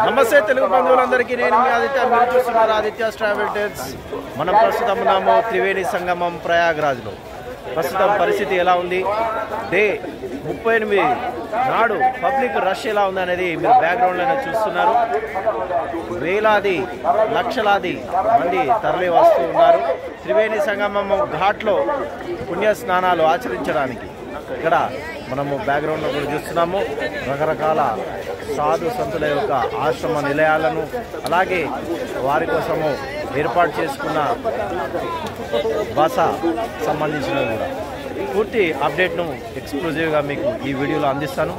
నమస్తే తెలుగు బంధువులందరికీ నేను మీ ఆదిత్య మీరు చూస్తున్నారు ఆదిత్య ట్రావెల్ టెల్స్ మనం ప్రస్తుతం ఉన్నాము త్రివేణి సంగమం ప్రయాగ్రాజ్లో ప్రస్తుతం పరిస్థితి ఎలా ఉంది డే 38 నాడు పబ్లిక్ రష్ ఎలా ఉంది అనేది మీరు బ్యాక్గ్రౌండ్లోనే చూస్తున్నారు వేలాది లక్షలాది మంది తరలి వస్తూ ఉన్నారు త్రివేణి సంగమం ఘాట్లో పుణ్య స్నానాలు ఆచరించడానికి ఇక్కడ మనము బ్యాక్గ్రౌండ్లో కూడా చూస్తున్నాము రకరకాల సాధు సంతుల యొక్క ఆశ్రమ నిలయాలను అలాగే వారి కోసము ఏర్పాటు చేసుకున్న బస సంబంధించినవి కూడా పూర్తి అప్డేట్ను ఎక్స్క్లూజివ్గా మీకు ఈ వీడియోలో అందిస్తాను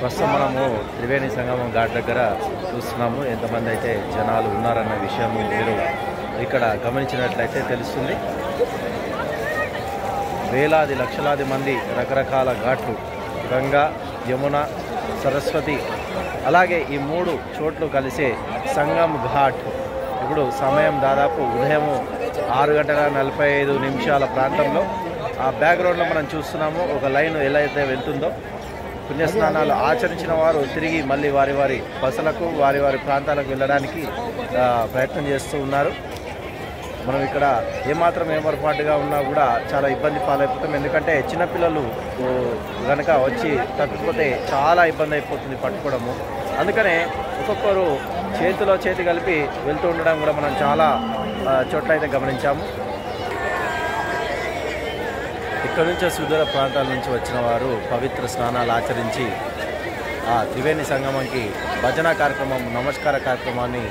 ప్రస్తుతం మనము త్రివేణి సంగమం ఘాట్ దగ్గర చూస్తున్నాము ఎంతమంది అయితే జనాలు ఉన్నారన్న విషయం మీరు ఇక్కడ గమనించినట్లయితే తెలుస్తుంది వేలాది లక్షలాది మంది రకరకాల ఘాట్లు గంగా యమున సరస్వతి అలాగే ఈ 3 చోట్లు కలిసే సంగమ్ ఘాట్ ఇప్పుడు సమయం దాదాపు ఉదయం 6:45 ప్రాంతంలో ఆ బ్యాక్గ్రౌండ్లో మనం చూస్తున్నాము ఒక లైన్ ఎలా అయితే వెళ్తుందో పుణ్యస్నానాలు ఆచరించిన వారు తిరిగి మళ్ళీ వారి వారి బసలకు వారి వారి ప్రాంతాలకు వెళ్ళడానికి ప్రయత్నం చేస్తూ ఉన్నారు మనం ఇక్కడ ఏమాత్రం ఏమరపాటుగా ఉన్నా కూడా చాలా ఇబ్బంది పాలైపోతాం ఎందుకంటే చిన్నపిల్లలు కనుక వచ్చి తప్పిపోతే చాలా ఇబ్బంది అయిపోతుంది పట్టుకోవడము అందుకనే ఒక్కొక్కరు చేతిలో చేతి కలిపి వెళ్తూ ఉండడం కూడా మనం చాలా చోట్ల అయితే గమనించాము ఇక్కడ నుంచి సుదూర ప్రాంతాల నుంచి వచ్చిన వారు పవిత్ర స్నానాలు ఆచరించి ఆ త్రివేణి సంగమంకి భజన కార్యక్రమం నమస్కార కార్యక్రమాన్ని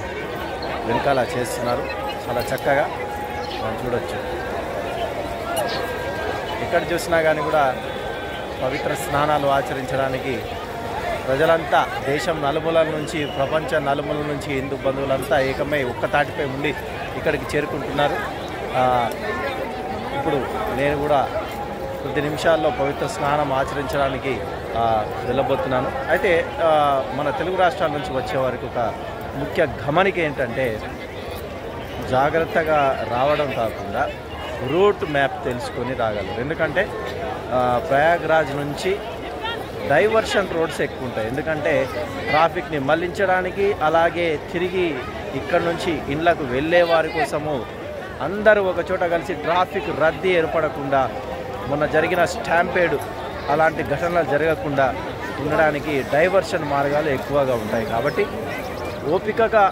వెనకాల చేస్తున్నారు చాలా చక్కగా మనం చూడొచ్చు ఎక్కడ చూసినా కానీ కూడా పవిత్ర స్నానాలు ఆచరించడానికి ప్రజలంతా దేశం నలుమూలల నుంచి ప్రపంచ నలుమూలల నుంచి హిందూ బంధువులంతా ఏకమై ఒక్క తాటిపై ఉండి ఇక్కడికి చేరుకుంటున్నారు ఇప్పుడు నేను కూడా కొద్ది నిమిషాల్లో పవిత్ర స్నానం ఆచరించడానికి వెళ్ళబోతున్నాను అయితే మన తెలుగు రాష్ట్రాల నుంచి వచ్చే వారికి ఒక ముఖ్య గమనిక ఏంటంటే జాగ్రత్తగా రావడం కాకుండా రూట్ మ్యాప్ తెలుసుకొని రాగలరు ఎందుకంటే ప్రయాగ్రాజ్ నుంచి డైవర్షన్ రోడ్స్ ఎక్కువ ఉంటాయి ఎందుకంటే ట్రాఫిక్ని మళ్లించడానికి అలాగే తిరిగి ఇక్కడ నుంచి ఇండ్లకు వెళ్ళే వారి కోసము అందరూ ఒక చోట కలిసి ట్రాఫిక్ రద్దీ ఏర్పడకుండా మొన్న జరిగిన స్టాంపేడ్ అలాంటి ఘటనలు జరగకుండా ఉండడానికి డైవర్షన్ మార్గాలు ఎక్కువగా ఉంటాయి కాబట్టి ఓపికగా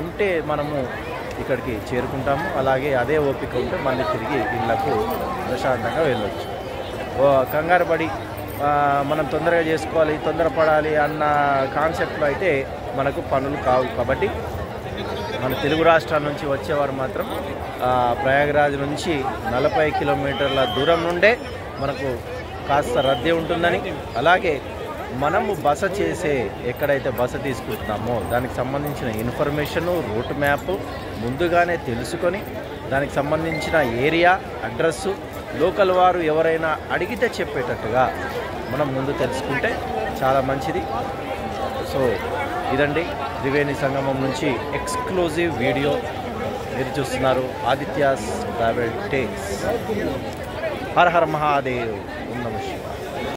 ఉంటే మనము ఇక్కడికి చేరుకుంటాము అలాగే అదే ఓపిక ఉంటే మళ్ళీ తిరిగి ఇళ్ళకు ప్రశాంతంగా వెళ్ళొచ్చు కంగారు పడి మనం తొందరగా చేసుకోవాలి తొందరపడాలి అన్న కాన్సెప్ట్లో అయితే మనకు పనులు కావు కాబట్టి మన తెలుగు రాష్ట్రాల నుంచి వచ్చేవారు మాత్రం ప్రయాగ్రాజ్ నుంచి 40 కిలోమీటర్ల దూరం నుండే మనకు కాస్త రద్దీ ఉంటుందని అలాగే మనము బస చేసే ఎక్కడైతే బస తీసుకుంటున్నామో దానికి సంబంధించిన ఇన్ఫర్మేషను రూట్ మ్యాప్ ముందుగానే తెలుసుకొని దానికి సంబంధించిన ఏరియా అడ్రస్సు లోకల్ వారు ఎవరైనా అడిగితే చెప్పేటట్టుగా మనం ముందు తెలుసుకుంటే చాలా మంచిది సో ఇదండి త్రివేణి సంగమం నుంచి ఎక్స్క్లూజివ్ వీడియో మీరు చూస్తున్నారు ఆదిత్య ట్రావెల్ టెల్స్ హర హర మహాదేవ్ నమస్కారం